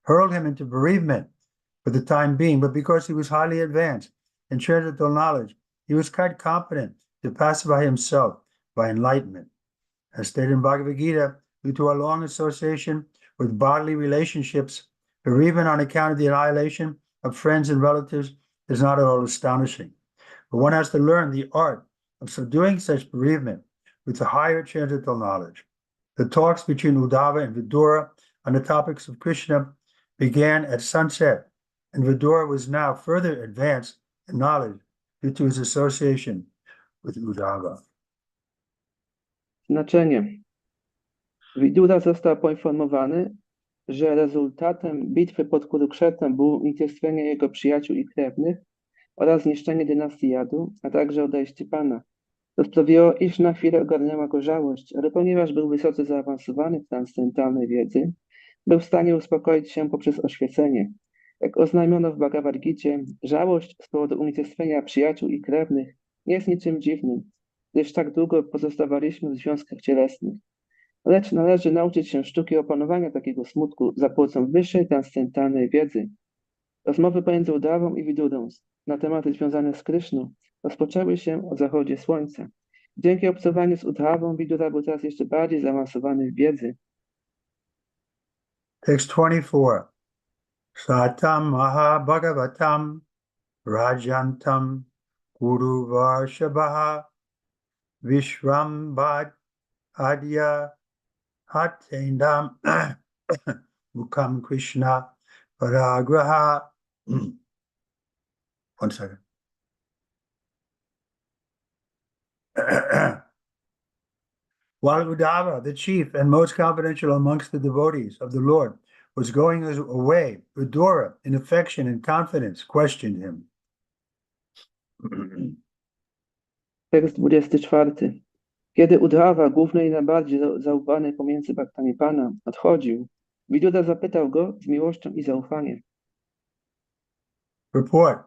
hurled him into bereavement for the time being, but because he was highly advanced in transcendental knowledge, he was quite competent to pacify himself by enlightenment. As stated in Bhagavad Gita, due to our long association with bodily relationships, bereavement on account of the annihilation of friends and relatives is not at all astonishing. But one has to learn the art of subduing such bereavement with the higher transcendental knowledge. The talks between Uddhava and Vidura on the topics of Krishna began at sunset, and Vidura was now further advanced in knowledge due to his association with Uddhava. Znaczenie. Vidura został poinformowany, że rezultatem bitwy pod Kurukshetrem było unicestwienie jego przyjaciół i krewnych oraz zniszczenie dynastii Jadu, a także odejście Pana. To sprawiło, iż na chwilę ogarnęła go żałość, ale ponieważ był wysoce zaawansowany w transcendentalnej wiedzy, był w stanie uspokoić się poprzez oświecenie. Jak oznajmiono w Bhagavad Gicie, żałość z powodu unicestwienia przyjaciół i krewnych nie jest niczym dziwnym, gdyż tak długo pozostawaliśmy w związkach cielesnych. Lecz należy nauczyć się sztuki opanowania takiego smutku za pomocą wyższej transcendentalnej wiedzy. Rozmowy pomiędzy Uddhawą i Vidurą na tematy związane z Kryszną rozpoczęły się o zachodzie słońca. Dzięki obcowaniu z Uddhawą Vidura był teraz jeszcze bardziej zaawansowany w wiedzy. Text 24. Satam Maha Bhagavatam Rajantam Guru Varshabha Vishwambhat Adya Hatendam Mukam Krishna Paragraha. One second. While Uddhava, the chief and most confidential amongst the devotees of the Lord, was going away, Vidura, in affection and confidence, questioned him. Tekst 24. Kiedy Uddhava, główny i najbardziej zaufany pomiędzy bhaktami Pana, odchodził, Vidura zapytał go z miłością i zaufaniem. Report.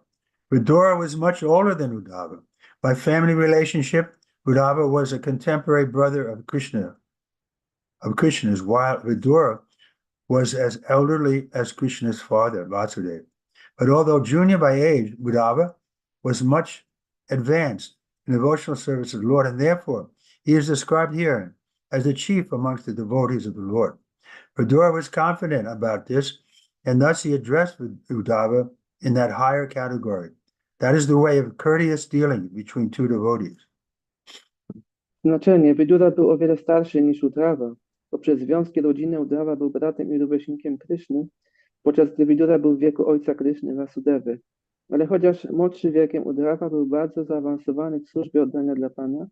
Vidura was much older than Uddhava. By family relationship, Uddhava was a contemporary brother of Krishna's, while Vidura was as elderly as Krishna's father, Vasudeva. But although junior by age, Uddhava was much advanced in devotional service of the Lord, and therefore he is described here as the chief amongst the devotees of the Lord. Vidura was confident about this, and thus he addressed Uddhava in that higher category. That is the way of courteous dealing between two devotees. Znaczenie. Vidura był o wiele starszy niż Uddhava. Poprzez związki rodzinne Uddhava był bratem i rówieśnikiem Kryszny, podczas gdy Vidura był w wieku ojca Kryszny, Vasudevy. Ale chociaż młodszy wiekiem Uddhava był bardzo zaawansowany w służbie oddania dla Pana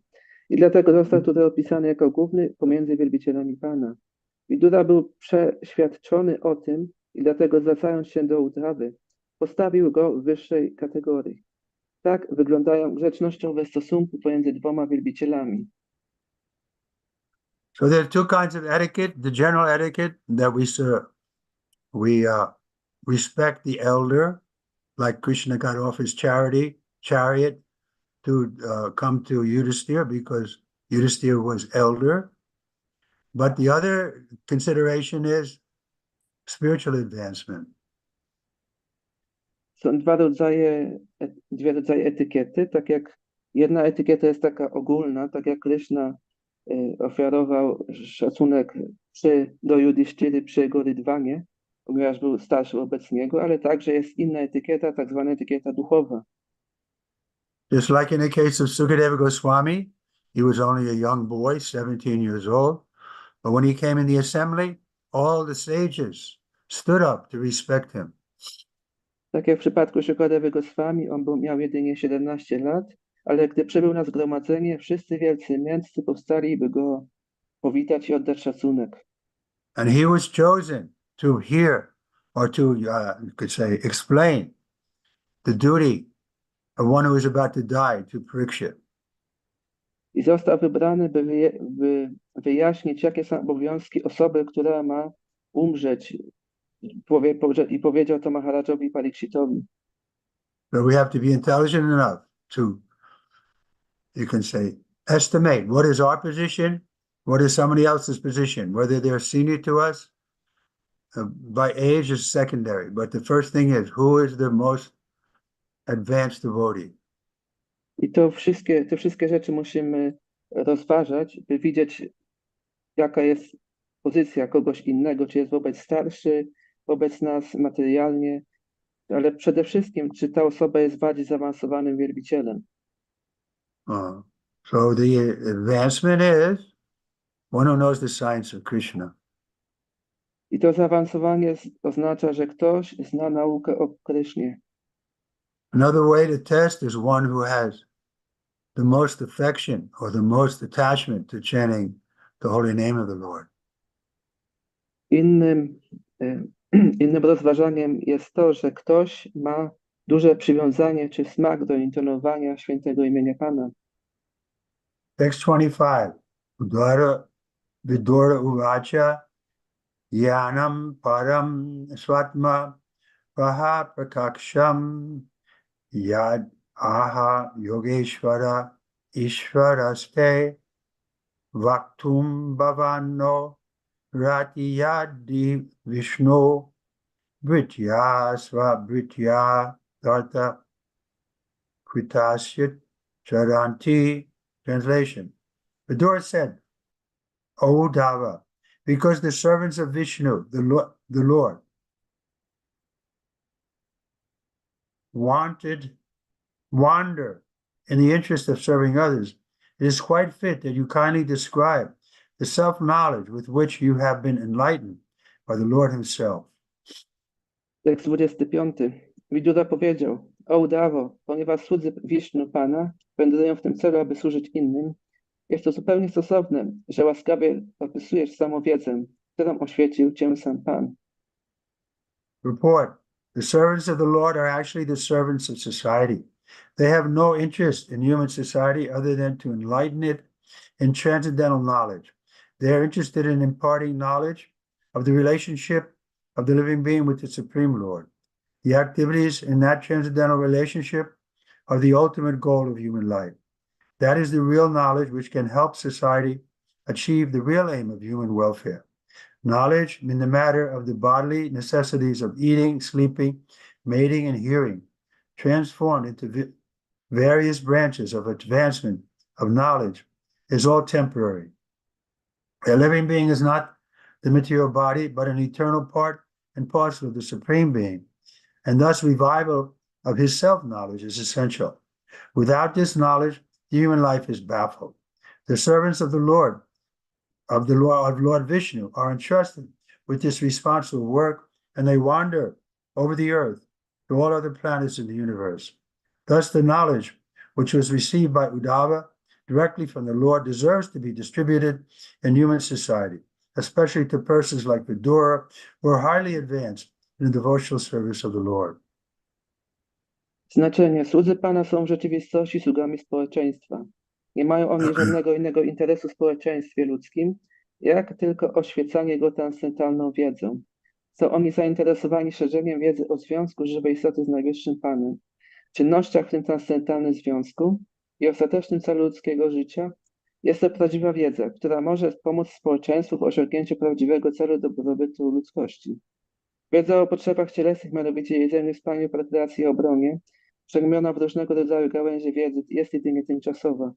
i dlatego został tutaj opisany jako główny pomiędzy wielbicielami Pana. Vidura był przeświadczony o tym i dlatego zwracając się do Uddhawy, postawił go w wyższej kategorii. Tak wyglądają grzecznościowe stosunki pomiędzy dwoma wielbicielami. So there are two kinds of etiquette. The general etiquette that we respect the elder, like Krishna got off his chariot to come to Yudhisthira because Yudhisthira was elder. But the other consideration is spiritual advancement. Są dwie rodzaje etykiety, tak jak jedna etykieta jest taka ogólna, tak jak Krishna ofiarował szacunek do Yudhiszthiry przy jego rydwanie, ponieważ był starszy wobec niego, ale także jest inna etykieta, tak zwana etykieta duchowa. Just like in the case of Sukadeva Goswami, he was only a young boy, 17 years old, but when he came in the assembly, all the sages stood up to respect him. Tak jak w przypadku Sukadevy Goswami, on miał jedynie 17 lat, ale gdy przybył na zgromadzenie, wszyscy wielcy mędrcy powstali, by go powitać i oddać szacunek. And he was chosen to hear or to, you could say, explain the duty of one who is about to die to Parikshit. I został wybrany, by wyjaśnić, jakie są obowiązki osoby, która ma umrzeć. I powiedział to Maharajowi Parikshitowi. But we have to be intelligent enough to, you can say, estimate what is our position, what is somebody else's position, whether they're senior to us, by age is secondary, but the first thing is, who is the most advanced devotee? I te wszystkie rzeczy musimy rozważać, by widzieć, jaka jest pozycja kogoś innego, czy jest wobec starszy, wobec nas materialnie, ale przede wszystkim, czy ta osoba jest bardziej zaawansowanym wielbicielem. So the advancement is one who knows the science of Krishna. I to zaawansowanie oznacza, że ktoś zna naukę o Krysznie. Another way to test is one who has the most affection or the most attachment to chanting the holy name of the Lord. Innym rozważaniem jest to, że ktoś ma duże przywiązanie czy smak do intonowania świętego imienia Pana. Text 25. Udara vidura uvacha yanam param swatma paha prakaksham yad aha yogeshvara ishvaraste vaktum bhavanno ratiyadi vishnu britya svabritya dharta kritasyat charanti. Translation. Vidura said, O Uddhava, because the servants of Vishnu, the Lord, wander in the interest of serving others, it is quite fit that you kindly describe the self-knowledge with which you have been enlightened by the Lord himself. Tekst 25. Vidura powiedział, O Uddhavo, ponieważ słudzy Wisznu Pana wędrują w tym celu, aby służyć innym, jest to zupełnie stosowne, że łaskawie opisujesz samą wiedzę, którą oświecił cię sam Pan. Report. The servants of the Lord are actually the servants of society. They have no interest in human society other than to enlighten it in transcendental knowledge. They are interested in imparting knowledge of the relationship of the living being with the Supreme Lord. The activities in that transcendental relationship are the ultimate goal of human life. That is the real knowledge which can help society achieve the real aim of human welfare. Knowledge in the matter of the bodily necessities of eating, sleeping, mating, and hearing, transformed into various branches of advancement of knowledge, is all temporary. A living being is not the material body, but an eternal part and parcel of the Supreme Being, and thus revival of his self-knowledge is essential. Without this knowledge, human life is baffled. The servants of the Lord, of Lord Vishnu, are entrusted with this responsible work, and they wander over the earth to all other planets in the universe. Thus, the knowledge which was received by Uddhava directly from the Lord deserves to be distributed in human society, especially to persons like Vidura, who are highly advanced in the devotional service of the Lord. Znaczenie. Słudzy Pana są w rzeczywistości sługami społeczeństwa. Nie mają oni żadnego innego interesu w społeczeństwie ludzkim, jak tylko oświecanie go transcendentalną wiedzą. Są oni zainteresowani szerzeniem wiedzy o związku żywej istoty z Najwyższym Panem, czynnościach w tym transcendentalnym związku i ostatecznym celu ludzkiego życia. Jest to prawdziwa wiedza, która może pomóc społeczeństwu w osiągnięciu prawdziwego celu dobrobytu ludzkości. Wiedza o potrzebach cielesnych, mianowicie jedzeniu, spaniu, prokreacji i obronie, przerobiona w różnego rodzaju gałęzie wiedzy, jest jedynie tymczasowa.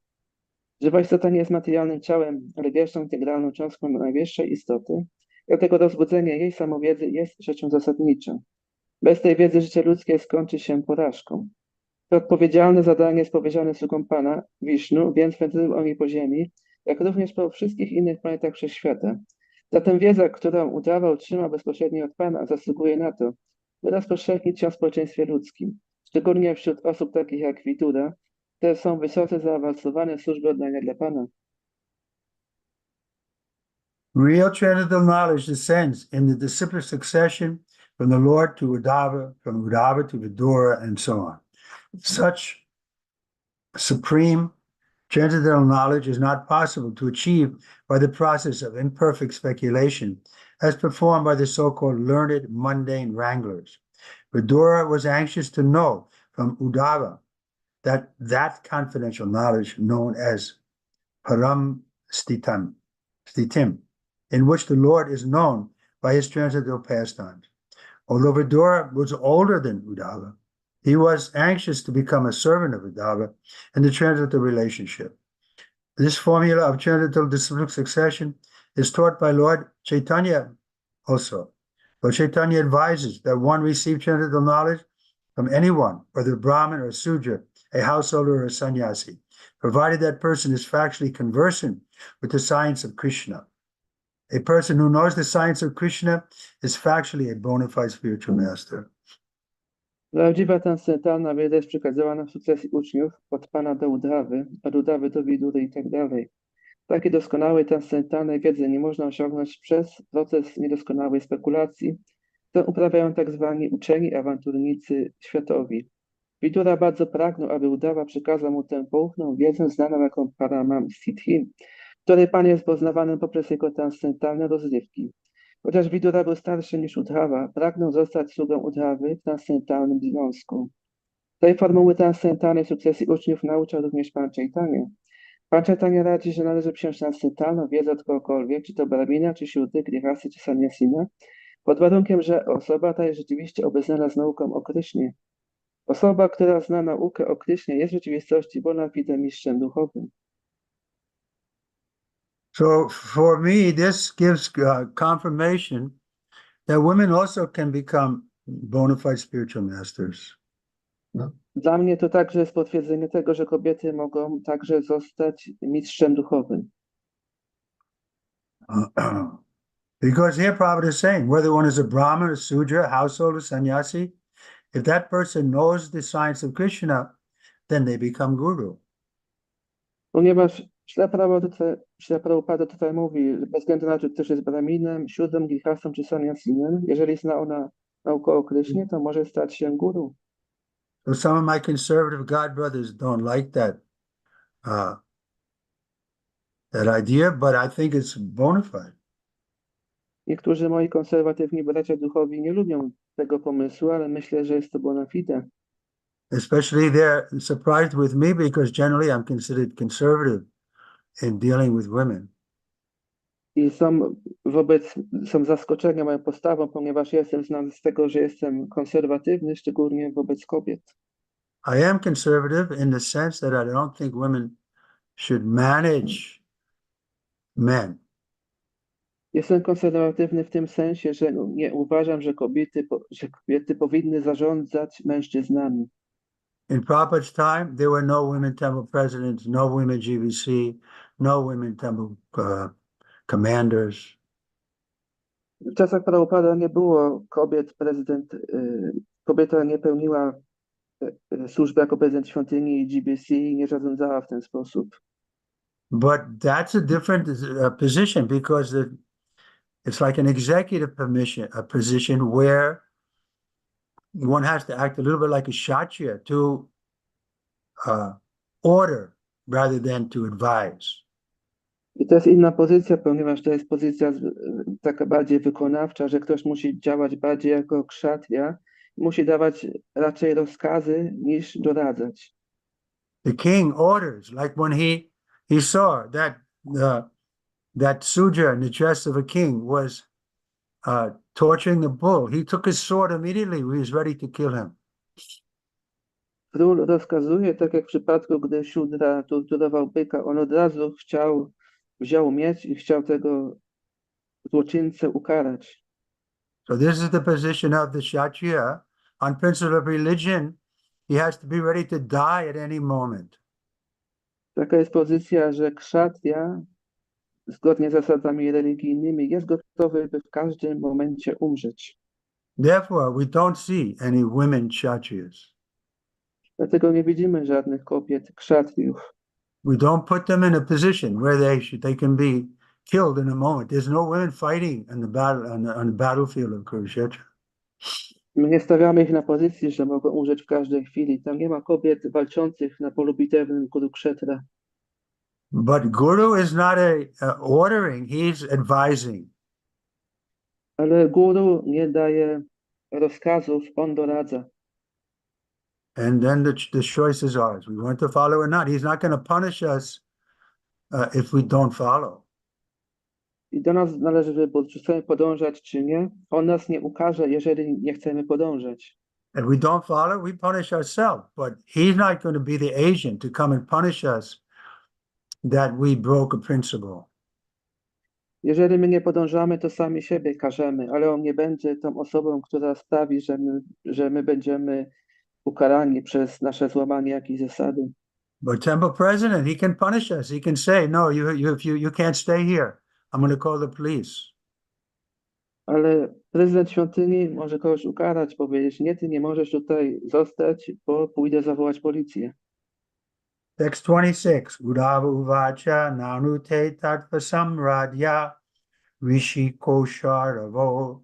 Żywa istota nie jest materialnym ciałem, ale wieczną, integralną cząstką najwyższej istoty, dlatego rozbudzenie jej samowiedzy jest rzeczą zasadniczą. Bez tej wiedzy życie ludzkie skończy się porażką. To odpowiedzialne zadanie jest powierzone sługom Pana, Wisznu, więc wędrują oni po ziemi, jak również po wszystkich innych planetach wszechświata. Zatem wiedza, którą Uddhava otrzymał bezpośrednio od Pana, zasługuje na to, by rozpowszechnić się w społeczeństwie ludzkim, szczególnie wśród osób takich jak Vidura, które są wysoce zaawansowane w służbie oddania dla Pana. Real transcendental knowledge descends in the disciplic succession from the Lord to Uddhava, from Uddhava to Vidura, and so on. Such supreme transcendental knowledge is not possible to achieve by the process of imperfect speculation as performed by the so-called learned, mundane wranglers. Vidura was anxious to know from Uddhava that confidential knowledge known as Param Stitim, in which the Lord is known by his transcendental pastimes. Although Vidura was older than Uddhava, he was anxious to become a servant of Uddhava in the transcendental relationship. This formula of transcendental disciplic succession is taught by Lord Chaitanya also. Lord Chaitanya advises that one receive transcendental knowledge from anyone, whether Brahmin or Sudra, a householder or a sannyasi, provided that person is factually conversant with the science of Krishna. A person who knows the science of Krishna is factually a bona fide spiritual master. Prawdziwa transcendentalna wiedza jest przekazywana w sukcesji uczniów od Pana do Uddhawy, od Uddhawy do Widury i tak dalej. Takiej doskonałej transcendentalnej wiedzy nie można osiągnąć przez proces niedoskonałej spekulacji, którą uprawiają tak zwani uczeni awanturnicy światowi. Vidura bardzo pragnął, aby Uddhava przekazał mu tę poufną wiedzę znaną jako Paramam Siddhi, której Pan jest poznawany poprzez jego transcendentalne rozrywki. Chociaż Vidura był starszy niż Uddhava, pragnął zostać sługą Uddhawy w transcendentalnym związku. Tej formuły transcendentalnej sukcesji uczniów nauczał również Pan Chaitanya. Pan Chaitanya radzi, że należy przyjąć transcendentalną wiedzę od kogokolwiek, czy to Brahmina, czy Siudry, Grihasy, czy Sannyasina, pod warunkiem, że osoba ta jest rzeczywiście obeznana z nauką o Krysznie. Osoba, która zna naukę o Krysznie, jest w rzeczywistości bona fide mistrzem duchowym. So for me, this gives confirmation that women also can become bona fide spiritual masters. Dla mnie to także jest potwierdzenie tego, że kobiety mogą także zostać mistrzem duchowym. Because here Prabhupada is saying, whether one is a Brahmin, a Sudra, a householder, a sannyasi, if that person knows the science of Krishna, then they become guru. Ponieważ Śrila Prabhupada tutaj mówi, że bez względu na to, czy ktoś jest Brahminem, Siudrą, Grihastą czy Sannyasinem, jeżeli zna ona naukę o Krysznie, to może stać się guru. So some of my conservative God brothers don't like that idea, but I think it's bona fide. Niektórzy moi konserwatywni bracia duchowi nie lubią tego pomysłu, ale myślę, że jest to bona fide. Especially they're surprised with me because generally I'm considered conservative in dealing with women. I są zaskoczeni moją postawą, ponieważ jestem znany z tego, że jestem konserwatywny, szczególnie wobec kobiet. I am conservative in the sense that I don't think women should manage men. Jestem konserwatywny w tym sensie, że nie uważam, że kobiety powinny zarządzać mężczyznami. In Prabhupada's time, there were no women temple presidents, no women GBC, no women temple commanders. W czasach Prabhupada nie było kobiet, kobieta nie pełniła służby jako prezydent świątyni GBC i nie zarządzała w ten sposób. But that's a different position because it's like an executive position where one has to act a little bit like a kshatriya to order rather than to advise. I to jest inna pozycja, ponieważ to jest pozycja taka bardziej wykonawcza, że ktoś musi działać bardziej jako kshatriya, musi dawać raczej rozkazy niż doradzać. The king orders, like when he saw that Sudra in the dress of a king was torturing the bull, he took his sword immediately. He was ready to kill him. Król rozkazuje, tak jak w przypadku, gdy Siudra torturował byka, on od razu wziął miecz i chciał tego złoczyńcę ukarać. So this is the position of the Kshatriya. On principle of religion, he has to be ready to die at any moment. Taka jest pozycja, że kshatriya, zgodnie z zasadami religijnymi, jest gotowy, by w każdym momencie umrzeć. Therefore, we don't see any women Kshatriyas. Dlatego nie widzimy żadnych kobiet kshatriyów. We don't put them in a position where they can be killed in a moment. There's no women fighting on the battlefield of Kurukshetra. My nie stawiamy ich na pozycji, że mogą umrzeć w każdej chwili. Tam nie ma kobiet walczących na polu bitewnym Kurukshetra. But Guru is not ordering, he's advising. Ale guru nie daje rozkazów, on doradza. And then the choice is ours. We want to follow or not. He's not going to punish us if we don't follow. I do nas należy wybór, czy chcemy podążać, czy nie. On nas nie ukarze, jeżeli nie chcemy podążać. If we don't follow, we punish ourselves. But he's not going to be the agent to come and punish us that we broke a principle. Jeżeli my nie podążamy, to sami siebie karzemy, ale on nie będzie tą osobą, która sprawi, że my będziemy ukarani przez nasze złamanie jakiejś zasady. But temple president, he can punish us. He can say, no, you can't stay here. I'm going to call the police. Ale prezydent świątyni może kogoś ukarać, powiedzieć, nie, ty nie możesz tutaj zostać, bo pójdę zawołać policję. Text 26. Udava uvacha nanute tattva samradya rishi kosharavo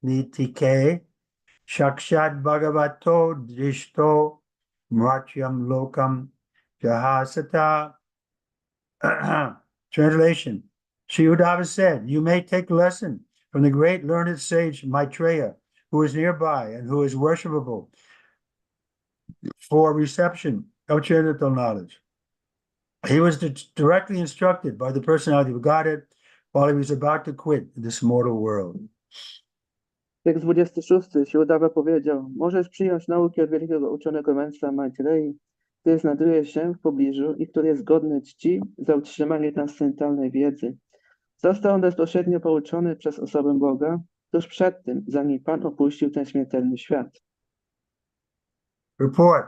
nitike shakshat bhagavato drishto mratyam lokam jahasata. Translation. Sri Uddhava said, you may take lesson from the great learned sage Maitreya, who is nearby and who is worshipable for reception of transcendental knowledge. He was directly instructed by the personality of Godhead while he was about to quit this mortal world. Tekst 26. Uddhava powiedział, możesz przyjąć nauki od wielkiego uczonego mędrca Maitrei, który znajduje się w pobliżu i który jest godny czci za utrzymanie transcendentalnej wiedzy. Został on bezpośrednio pouczony przez osobę Boga tuż przed tym, zanim Pan opuścił ten śmiertelny świat. Report.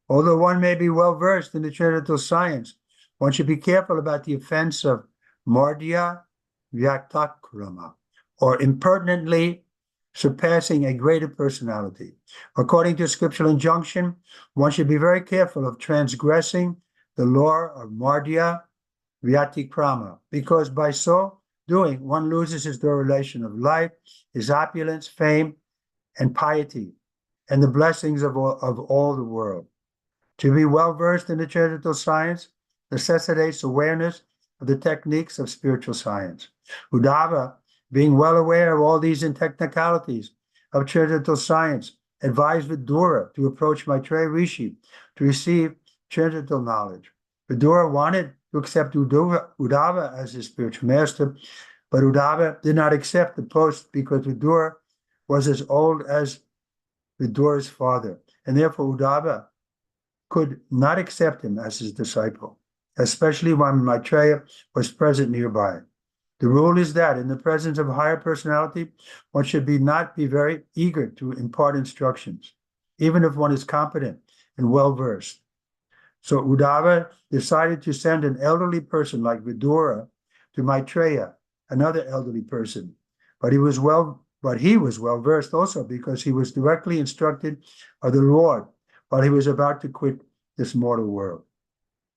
Although one may be well versed in the transcendental science, one should be careful about the offense of Mardya Vyaktakrama, or impertinently surpassing a greater personality. According to scriptural injunction, one should be very careful of transgressing the law of Mardya Vyatikrama, because by so doing, one loses his relation of life, his opulence, fame, and piety, and the blessings of all the world. To be well versed in the transcendental science necessitates awareness of the techniques of spiritual science. Uddhava, being well aware of all these technicalities of transcendental science, advised Vidura to approach Maitreya Rishi to receive transcendental knowledge. Vidura wanted to accept Uddhava as his spiritual master, but Uddhava did not accept the post because Vidura was as old as Vidura's father, and therefore Uddhava could not accept him as his disciple, especially when Maitreya was present nearby. The rule is that in the presence of a higher personality, one should not be very eager to impart instructions, even if one is competent and well-versed. So Uddhava decided to send an elderly person like Vidura to Maitreya, another elderly person. But he was well-versed also because he was directly instructed of the Lord while he was about to quit this mortal world.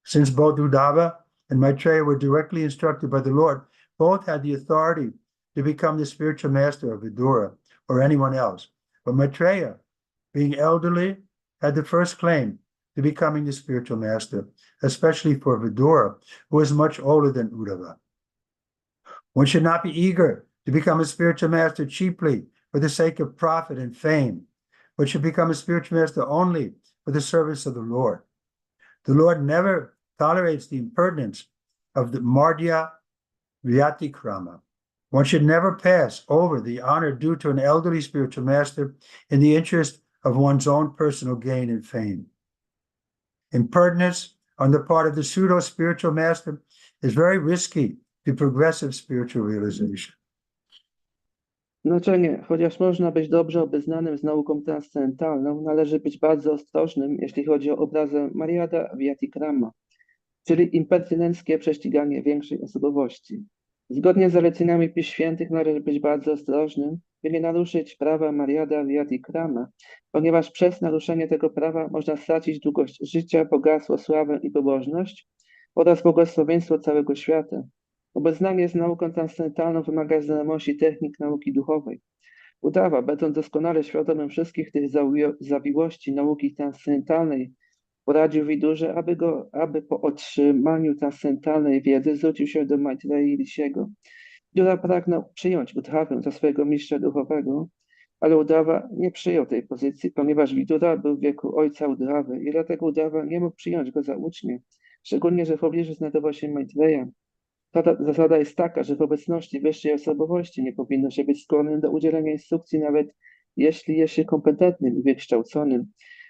Since both Uddhava and Maitreya were directly instructed by the Lord, both had the authority to become the spiritual master of Vidura or anyone else. But Maitreya, being elderly, had the first claim to becoming the spiritual master, especially for Vidura, who was much older than Uddhava. One should not be eager to become a spiritual master cheaply for the sake of profit and fame, but should become a spiritual master only for the service of the Lord. The Lord never tolerates the impertinence of the Mardya Vyatikrama. One should never pass over the honor due to an elderly spiritual master in the interest of one's own personal gain and fame. Impertinence on the part of the pseudo-spiritual master is very risky to progressive spiritual realization. Znaczenie. Chociaż można być dobrze obeznanym z nauką transcendentalną, należy być bardzo ostrożnym, jeśli chodzi o obrazę Maryada Vyatikrama, czyli impertynenckie prześciganie większej osobowości. Zgodnie z zaleceniami Pism Świętych należy być bardzo ostrożnym, by nie naruszyć prawa Maryada Vyatikrama, ponieważ przez naruszenie tego prawa można stracić długość życia, bogactwo, sławę i pobożność oraz błogosławieństwo całego świata. Obeznanie z nauką transcendentalną wymaga znajomości technik nauki duchowej. Uddhava, będąc doskonale świadomym wszystkich tych zawiłości nauki transcendentalnej, poradził Vidurze, aby po otrzymaniu transcendentalnej wiedzy zwrócił się do Maitrei Rishiego. Vidura pragnął przyjąć Uddhavę za swojego mistrza duchowego, ale Uddhava nie przyjął tej pozycji, ponieważ Vidura był w wieku ojca Uddhawy i dlatego Uddhava nie mógł przyjąć go za ucznia, szczególnie, że w pobliżu znajdował się Maitreya. Ta zasada jest taka, że w obecności wyższej osobowości nie powinno się być skłonnym do udzielenia instrukcji, nawet jeśli jest się kompetentnym i wykształconym.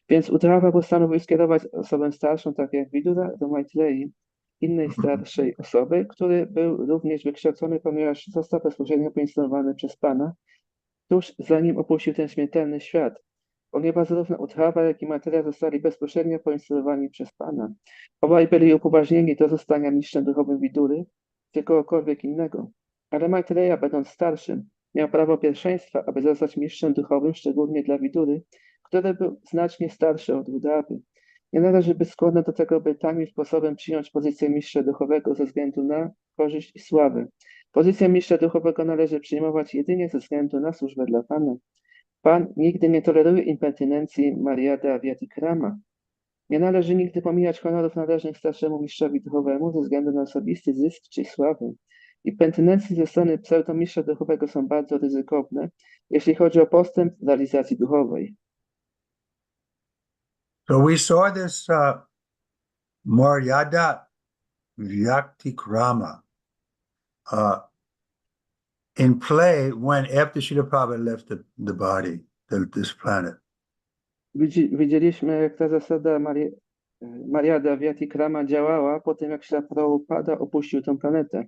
Więc Uddhava postanowił skierować osobę starszą, tak jak Vidura, do Maitrei, innej starszej osoby, który był również wykształcony, ponieważ został bezpośrednio poinstruowany przez Pana, tuż zanim opuścił ten śmiertelny świat. Ponieważ zarówno Uddhava, jak i Maitreya zostali bezpośrednio poinstruowani przez Pana. Obaj byli upoważnieni do zostania mistrzem duchowym Widury, czy kogokolwiek innego. Ale Maitreya, będąc starszym, miał prawo pierwszeństwa, aby zostać mistrzem duchowym, szczególnie dla Widury, który był znacznie starszy od Uddhawy. Nie należy być skłonny do tego, by takim sposobem przyjąć pozycję mistrza duchowego ze względu na korzyść i sławę. Pozycję mistrza duchowego należy przyjmować jedynie ze względu na służbę dla Pana. Pan nigdy nie toleruje impertynencji Mariada Vyatikrama. Nie należy nigdy pomijać honorów należnych starszemu mistrzowi duchowemu ze względu na osobisty zysk czy sławę. Impertynencje ze strony pseudomistrza duchowego są bardzo ryzykowne, jeśli chodzi o postęp w realizacji duchowej. So we saw this Maryada Vyaktikrama in play when after Srila Prabhupada left the body, this planet. Widzieliśmy, jak ta zasada Mariada Vyatikrama działała po tym, jak Śrila Prabhupada opuścił tę planetę.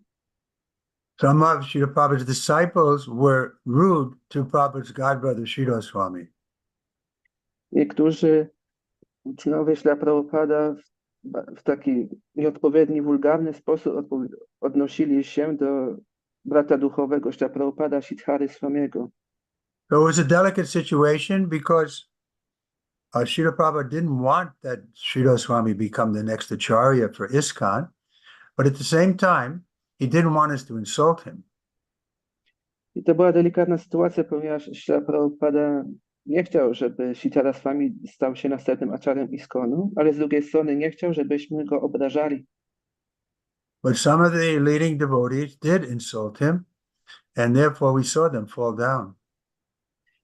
Some of Srila Prabhupada's disciples were rude to Prabhupada's godbrother Sridhar Swami. Niektórzy uczniowie Śrila Prabhupada w taki nieodpowiedni, wulgarny sposób odnosili się do brata duchowego Śrila Prabhupada Sridhary Swamiego. So it was a delicate situation because Srila Prabhupada didn't want that Sridhar Swami become the next acharya for ISKCON, but at the same time, he didn't want us to insult him. I to była delikatna sytuacja, ponieważ Śrila Prabhupada nie chciał, żeby Sridhara Swami stał się następnym aczarem ISKCONu, ale z drugiej strony nie chciał, żebyśmy go obrażali. But some of the leading devotees did insult him, and therefore we saw them fall down.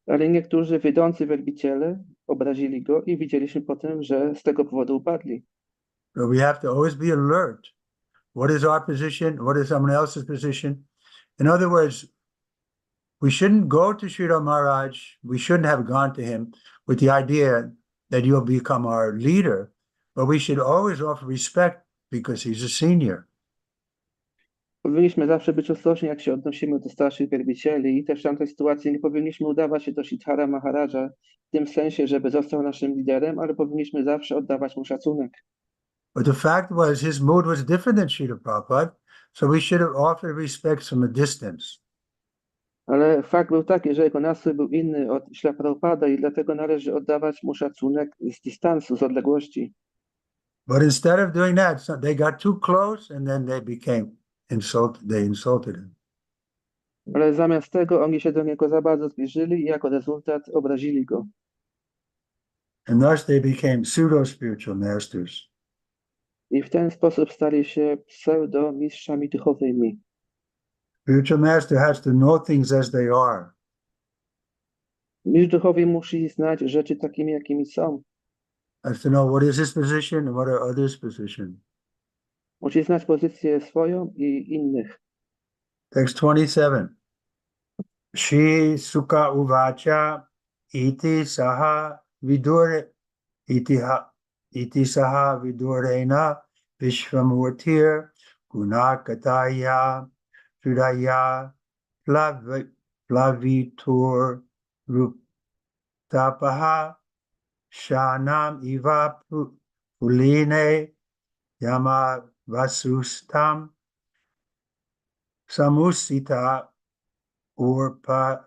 Ale niektórzy wiodący wielbiciele obrazili go i widzieliśmy potem, że z tego powodu upadli. So we have to always be alert. What is our position? What is someone else's position? In other words, we shouldn't go to Sridhar Maharaj. We shouldn't have gone to him with the idea that you'll become our leader, but we should always offer respect because he's a senior. Powinniśmy zawsze być ostrożni, jak się odnosimy do starszych wielbicieli i też w tamtej sytuacji nie powinniśmy udawać się do Sridhara Maharaja w tym sensie, żeby został naszym liderem, ale powinniśmy zawsze oddawać mu szacunek. But the fact was his mood was different than Srila Prabhupada, so we should have offered respect from a distance. Ale fakt był taki, że jego nastrój był inny od Śrila Prabhupada i dlatego należy oddawać mu szacunek z dystansu, z odległości. But instead of doing that, they got too close and then they insulted him. Ale zamiast tego oni się do niego za bardzo zbliżyli i jako rezultat obrazili go. And thus they became pseudo-spiritual masters. I w ten sposób stali się pseudo-mistrzami duchowymi. Spiritual master has to know things as they are. Mistrz duchowy musi znać rzeczy takimi, jakimi są. Has to know what is his position and what are others' position. Musi znać pozycję swoją i innych. Text 27. Shri Sukha Uvacha iti saha vidurena vishvamurtir gunakataya sudaya plavitur ruptapaha shanam iva puline yama vasustam samusita urpa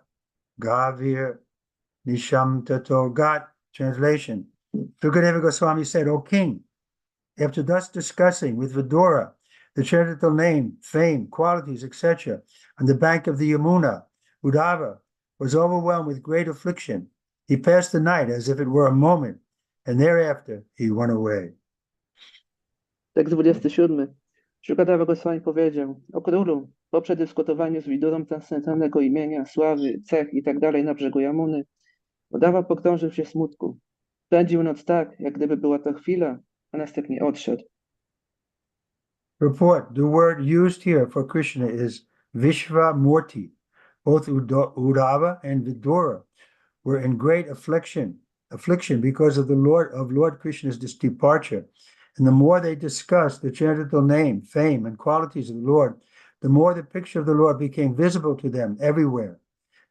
gavir nisham tato gat. Translation. Sukadeva Goswami said, O king, after thus discussing with Vidura the charitable name, fame, qualities, etc., on the bank of the Yamuna, Uddhava was overwhelmed with great affliction. He passed the night as if it were a moment, and thereafter he went away. Tekst 27. Sukadeva Goswami powiedział: O królu, po przedyskutowaniu z Widurą transcendentalnego imienia, sławy, cech itd. na brzegu Jamuny, Uddhava pogrążył się w smutku. Spędził noc tak, jak gdyby była to chwila, a następnie odszedł. Report, the word used here for Krishna is Vishvamurti. Both Uddhava and Vidura were in great affliction because of Lord Krishna's departure. And the more they discussed the transcendental name, fame, and qualities of the Lord, the more the picture of the Lord became visible to them everywhere.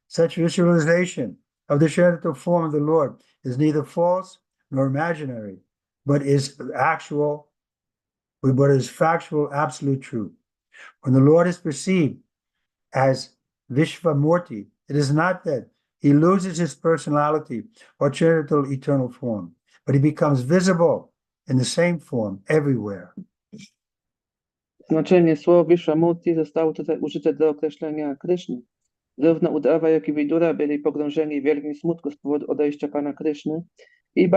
Such visualization of the transcendental form of the Lord is neither false nor imaginary, but is factual, absolute truth. When the Lord is perceived as Vishvamurti, it is not that he loses his personality or transcendental eternal form, but he becomes visible in the same form everywhere. Znaczenie słowa Vishvamurti zostało tutaj użyte do określenia Kryszny. Zarówno Uddhava, jak i Vidura byli pogrążeni w wielkim smutku z powodu odejścia Pana Kryszny i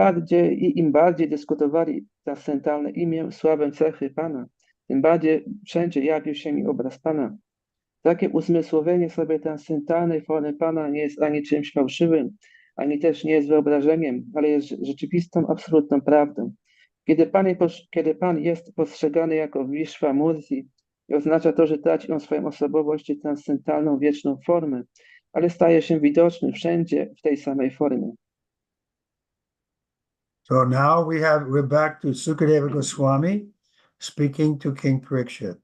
im bardziej dyskutowali transcendentalne imię, sławę, cechy Pana, tym bardziej wszędzie jawił się mi obraz Pana. Takie uzmysłowienie sobie transcendentalnej formy Pana nie jest ani czymś fałszywym, ani też nie jest wyobrażeniem, ale jest rzeczywistą, absolutną prawdą. Kiedy Pan jest postrzegany jako Vishvamurti, oznacza to, że traci on swoją osobowość i transcendentalną, wieczną formę, ale staje się widoczny wszędzie w tej samej formie. So now we're back to Sukadeva Goswami speaking to King Parikshit.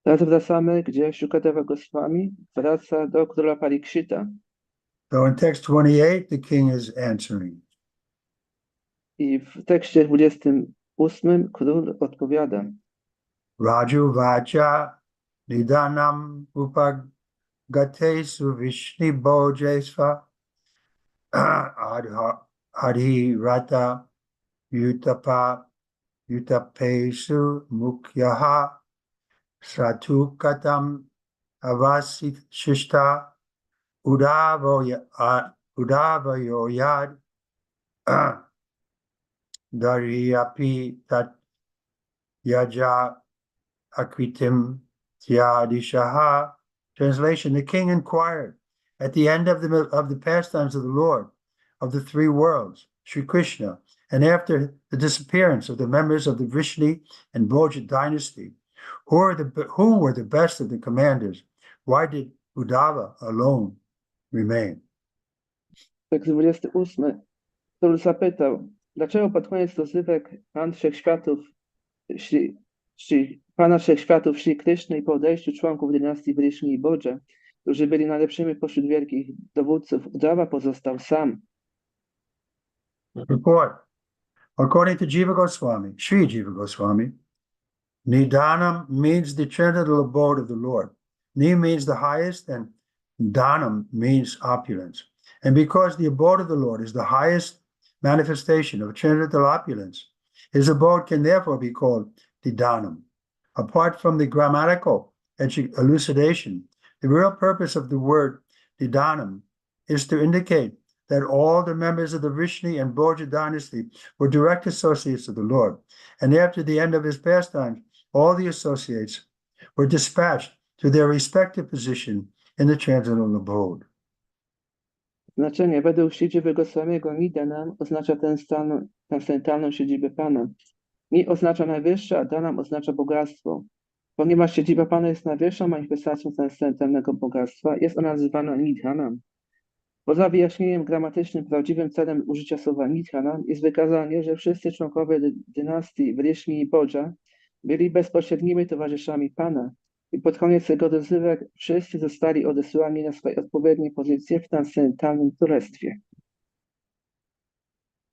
Teraz wracamy, gdzie Sukadeva Goswami wraca do króla Parikshita. So in text 28, the king is answering. I w tekście 28 król odpowiada. Raju Vaja Nidanam Upagatesu Vishni Bojesva Adhi Rata Yutapesu Mukyaha Sratukatam Avasit Shishta Udavayoyad Dariyapi Tat Yaja Akritim Tyadishaha. Translation: the king inquired at the end of the pastimes of the Lord of the three worlds, Sri Krishna, and after the disappearance of the members of the Vrishni and Bhoja dynasty, who were the best of the commanders? Why did Uddhava alone remain? Tekst 28. Król zapytał, dlaczego pod koniec rozrywek Pana Wszechświatów Shri Krishna i po odejściu członków dynastii Vrishni i Bhoja, którzy byli najlepszymi pośród wielkich dowódców, Uddhava pozostał sam. Report. According to Jiva Goswami, Sri Jiva Goswami, Nidanam means the transcendental abode of the Lord. Ni means the highest, and Danam means opulence. And because the abode of the Lord is the highest manifestation of transcendental opulence, his abode can therefore be called Nidanam. Apart from the grammatical elucidation, the real purpose of the word Nidanam is to indicate that all the members of the Vrishni and Bhoja dynasty were direct associates of the Lord. And after the end of his pastimes, all the associates were dispatched to their respective position in the transcendental abode. Znaczenie według siedziby Goswamiego Nidanam oznacza transcendentalną siedzibę Pana. Ni oznacza najwyższe, a Danam oznacza bogactwo. Ponieważ siedziba Pana jest najwyższą manifestacją transcendentalnego bogactwa, jest ona nazywana Nidhanam. Poza wyjaśnieniem gramatycznym prawdziwym celem użycia słowa Nidhanam jest wykazanie, że wszyscy członkowie dynastii Vrishni i Bhoja byli bezpośrednimi towarzyszami Pana i pod koniec jego rozrywek wszyscy zostali odesłani na swoje odpowiednie pozycje w transcendentalnym królestwie.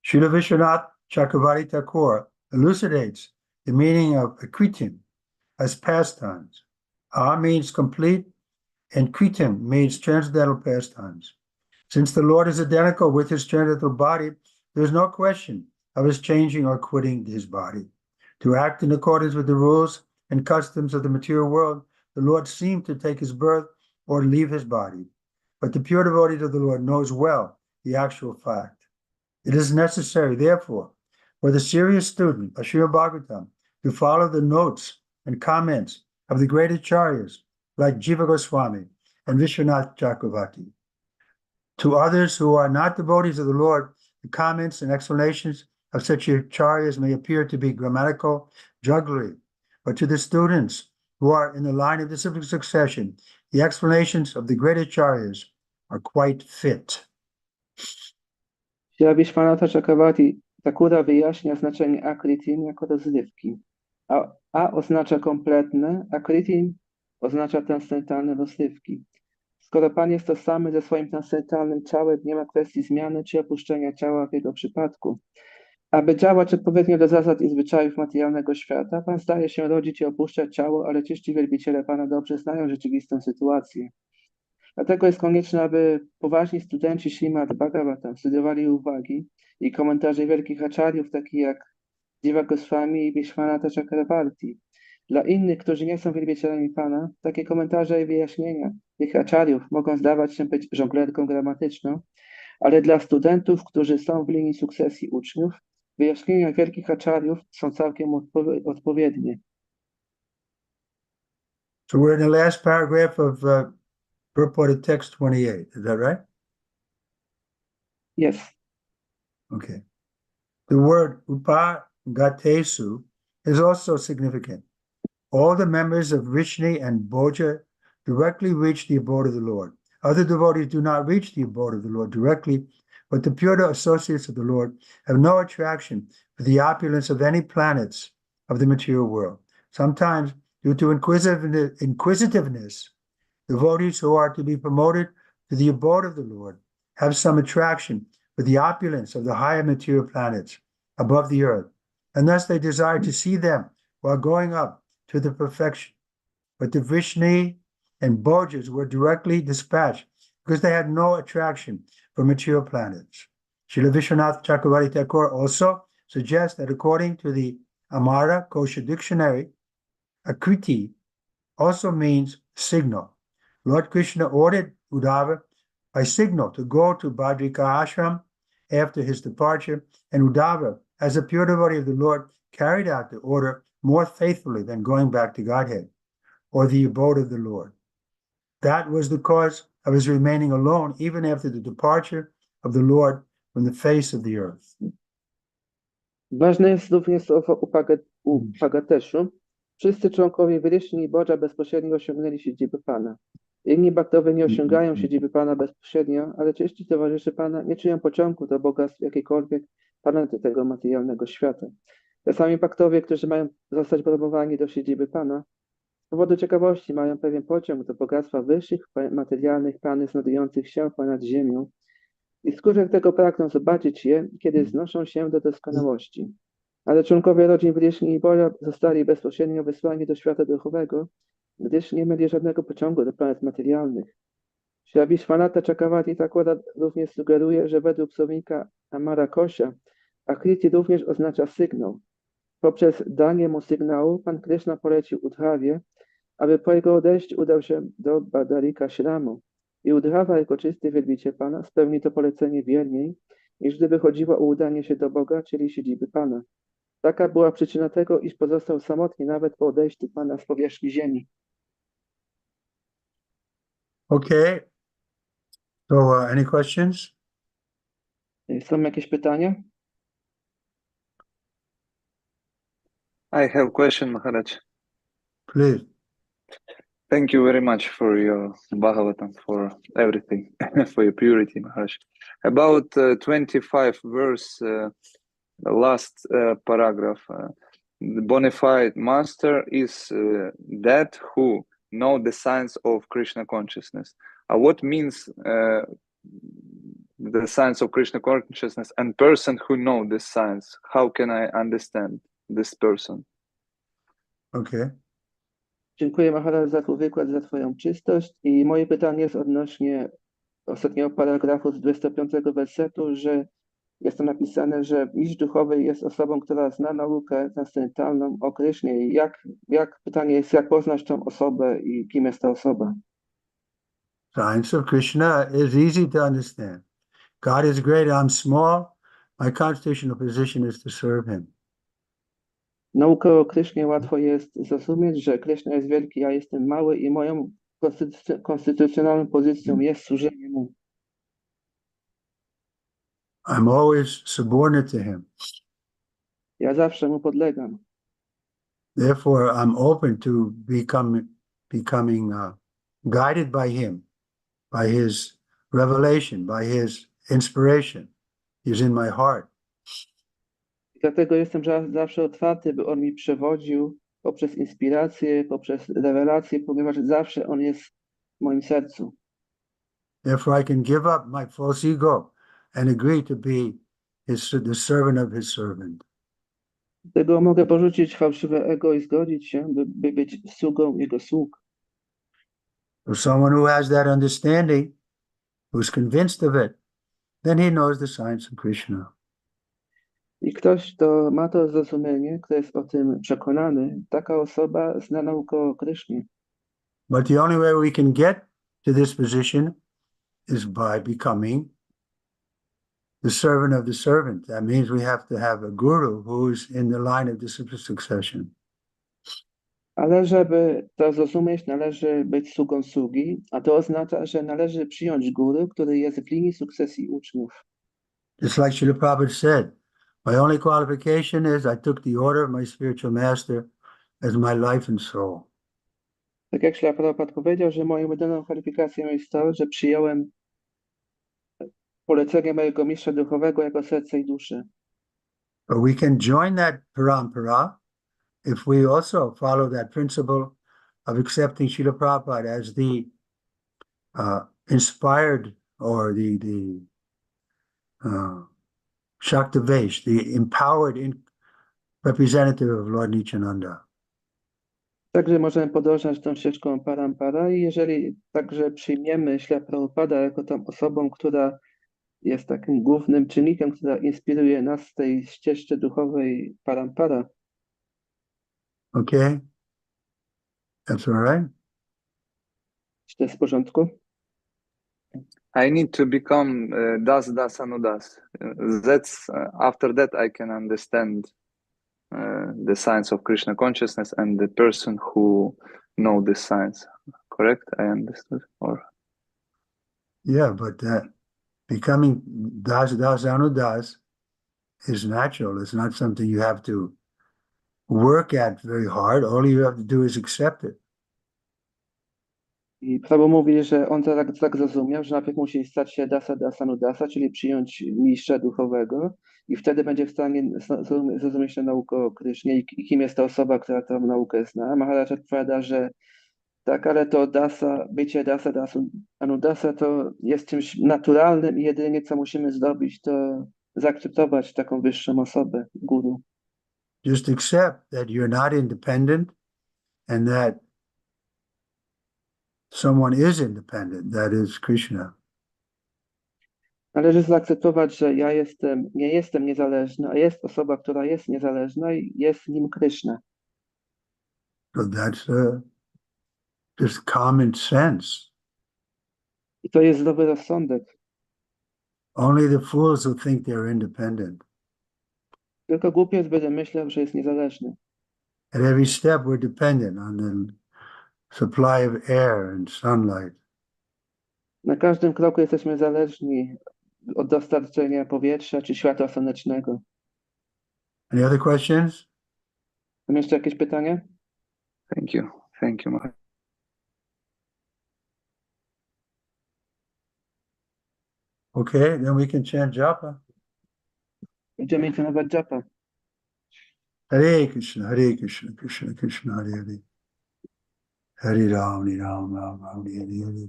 Srila Vishwanath Chakravarti Thakur elucidates the meaning of Akritim as pastimes. Means complete, and Kritim means transcendental pastimes. Since the Lord is identical with his transcendental body, there is no question of his changing or quitting his body. To act in accordance with the rules and customs of the material world, the Lord seemed to take his birth or leave his body. But the pure devotee of the Lord knows well the actual fact. It is necessary, therefore, for the serious student of Śrimad Bhagavatam to follow the notes and comments of the great acharyas like Jiva Goswami and Vishwanath Chakravarti. To others who are not devotees of the Lord, the comments and explanations of such acharyas may appear to be grammatical jugglery, but to the students who are in the line of disciplic succession, the explanations of the great acharyas are quite fit. Śri Vishwanatha Chakravarti Thakura wyjaśnia znaczenie akritim jako rozrywki. A oznacza kompletne, a kritim oznacza transcendentalne rozrywki. Skoro Pan jest tożsamy ze swoim transcendentalnym ciałem, nie ma kwestii zmiany czy opuszczenia ciała w jego przypadku. Aby działać odpowiednio do zasad i zwyczajów materialnego świata, Pan zdaje się rodzić i opuszczać ciało, ale czysci wielbiciele Pana dobrze znają rzeczywistą sytuację. Dlatego jest konieczne, aby poważni studenci Śrimad Bhagavatam studiowali uwagi i komentarze wielkich acharyów, takich jak Trivikrama Swami i Vishwanatha Chakravarti. Dla innych, którzy nie są wielbicielami Pana, takie komentarze i wyjaśnienia tych acharyów mogą zdawać się być żonglerką gramatyczną, ale dla studentów, którzy są w linii sukcesji uczniów, wyjaśnienia wielkich acharyów są całkiem odpowiednie. So we're in the last paragraph of purported text 28. Is that right? Yes. Okay. The word upagatesu is also significant. All the members of Vrishni and Bhoja directly reach the abode of the Lord. Other devotees do not reach the abode of the Lord directly, but the pure associates of the Lord have no attraction for the opulence of any planets of the material world. Sometimes, due to inquisitiveness, devotees who are to be promoted to the abode of the Lord have some attraction for the opulence of the higher material planets above the earth, and thus they desire to see them while going up to the perfection. But the Vrishni and Bhojas were directly dispatched because they had no attraction for material planets. Srila Vishwanath Chakravarti Thakur also suggests that according to the Amara Kosha dictionary, Akriti also means signal. Lord Krishna ordered Uddhava by signal to go to Badrika Ashram after his departure, and Uddhava, as a pure devotee of the Lord, carried out the order more faithfully than going back to Godhead or the abode of the Lord. That was the cause of his remaining alone even after the departure of the Lord from the face of the earth. Ważne jest również słowo upagateszu. Wszyscy członkowie Vrishni i Bodża bezpośrednio osiągnęli siedzibę Pana. Inni baktowie nie osiągają siedziby Pana bezpośrednio, ale czyści towarzysze Pana nie czują pociągu do bogactw jakiejkolwiek planety tego materialnego świata. Te sami baktowie, którzy mają zostać promowani do siedziby Pana, z powodu ciekawości mają pewien pociąg do bogactwa wyższych materialnych planet znajdujących się ponad ziemią i wskutek tego pragną zobaczyć je, kiedy znoszą się do doskonałości. Ale członkowie rodzin Vrishni i Bodża zostali bezpośrednio wysłani do świata duchowego, gdyż nie mieli żadnego pociągu do planet materialnych. Śri Vishwanatha Chakravarti Thakura również sugeruje, że według słownika Amara Kosha, Akriti również oznacza sygnał. Poprzez danie mu sygnału Pan Krishna polecił Uddhawie, aby po jego odejściu udał się do Badarika Shramu i Uddhava jako czysty wielbiciel Pana spełni to polecenie wierniej, niż gdyby chodziło o udanie się do Boga, czyli siedziby Pana. Taka była przyczyna tego, iż pozostał samotny nawet po odejściu Pana z powierzchni ziemi. Okay. So, any questions? Są jakieś pytania? I have a question, Maharaj. Please. Thank you very much for your Bhagavatam, for everything, for your purity, Maharaj. About 25 verse, the last paragraph, the bona fide master is that who know the science of Krishna consciousness. What means the science of Krishna consciousness and person who know this science? How can I understand this person? Okay. Dziękuję Maharaj za twój wykład, za twoją czystość i moje pytanie jest odnośnie ostatniego paragrafu z 25 wersetu, że jest to napisane, że mistrz duchowy jest osobą, która zna naukę transcendentalną o Krysznie. I pytanie jest, jak poznać tą osobę i kim jest ta osoba? Science of Krishna is easy to understand. God is great, I'm small. My constitutional position is to serve him. Naukę o Krysznie łatwo jest zrozumieć, że Kryszna jest wielki, ja jestem mały i moją konstytucjonalną pozycją jest służenie mu. I'm always subordinate to him. Ja zawsze mu podlegam. Therefore, I'm open to becoming guided by him, by his revelation, by his inspiration. He's in my heart. Dlatego jestem zawsze otwarty, by on mi przewodził poprzez inspirację, poprzez rewelację, ponieważ zawsze on jest w moim sercu. Therefore, I can give up my false ego and agree to be the servant of his servant. Dlatego mogę porzucić fałszywe ego i zgodzić się, by być sługą jego sług. For someone who has that understanding, who's convinced of it, then he knows the science of Krishna. I ktoś, kto ma to zrozumienie, kto jest o tym przekonany, taka osoba zna naukę o Krysznie. But the only way we can get to this position is by becoming the servant of the servant. That means we have to have a guru who's in the line of the succession. Ale żeby to zrozumieć, należy być sługą sługi, a to oznacza, że należy przyjąć guru, który jest w linii sukcesji uczniów. Just like Srila Prabhupada said, my only qualification is I took the order of my spiritual master as my life and soul. Tak jak Srila Prabhupada powiedział, że moją jedyną kwalifikacją jest to, że przyjąłem polecenie mojego mistrza duchowego jako serce i duszę. But we can join that parampara if we also follow that principle of accepting Srila Prabhupada as the inspired or the Shaktavesh, the empowered representative of Lord Nityananda. Także możemy podążać tą ścieżką parampara i jeżeli także przyjmiemy Śrila Prabhupada jako tą osobą, która jest takim głównym czynnikiem, która inspiruje nas z tej ścieżce duchowej parampara. Okay? That's all right? Czy to jest w porządku? I need to become das anudas. That's after that I can understand the science of Krishna consciousness and the person who know this science. Correct? I understood. Or Yeah, but becoming das anudas is natural. It's not something you have to work at very hard. All you have to do is accept it. I Prabhu mówi, że on tak zrozumiał, że najpierw musi stać się dasanudasa, czyli przyjąć mistrza duchowego i wtedy będzie w stanie zrozumieć tę naukę o Krysznie i kim jest ta osoba, która tę naukę zna. Maharaj odpowiada, że tak, ale to bycie anudasa to jest czymś naturalnym i jedynie co musimy zrobić, to zaakceptować taką wyższą osobę, guru. Just accept that you're not independent and that someone is independent, that is Krishna. Należy zaakceptować, że ja nie jestem niezależny, a jest osoba, która jest niezależna i jest nim Krishna. So that's just common sense. I to jest zdrowy rozsądek. Only the fools who think they're independent. Tylko głupiec będzie myślał, że jest niezależny. At every step we're dependent on the supply of air and sunlight. Na każdym kroku jesteśmy zależni od dostarczenia powietrza czy światła słonecznego. Any other questions? Mam jeszcze jakieś pytania? thank you, Maharaj. Okay, then we can chant japa. Będziemy intonować japa. Hare Krishna, Krishna Krishna, Hare Hare. Hare Ram, Ram Ram, Hare Hare.